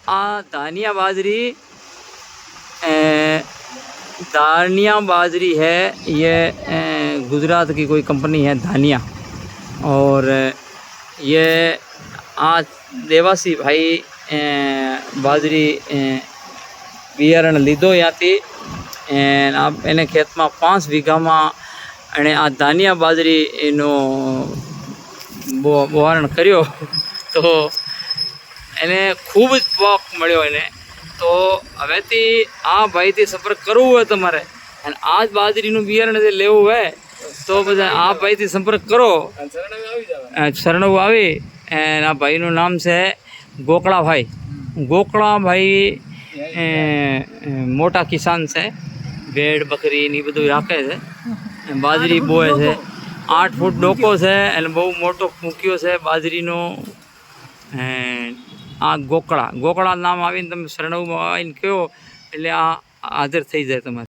आ धानिया बाजरी है। ये गुजरात की कोई कंपनी है धानिया। और ये आज देवासी भाई बाजरी बियारण लीधो याती आप एने खेत में 5 वीघा में एने आ धानिया बाजरी एनो बोहारण कर्यो तो एने खूब ज पाक मळ्यो एने। तो हवेथी आ भाई थी संपर्क करवो होय तमारे अने आज बाजरीनुं बियारण जे लेवुं होय तो बधा आ भाई थी संपर्क करो। सरनऊ आवी एंड आ भाईनुं नाम छे गोकड़ा भाई। गोकड़ा भाई मोटा किसान छे। भेड़ बकरी ने बधुं राखे छे। बाजरी बोए छे। 8 फूट डोको छे अने बहु मोटो फूंक्यो छे बाजरीनो। आ गोकड़ा नाम आवीने तमे सरनऊ में आवीने कहो एटले आ हाजर थई जाय तमारे।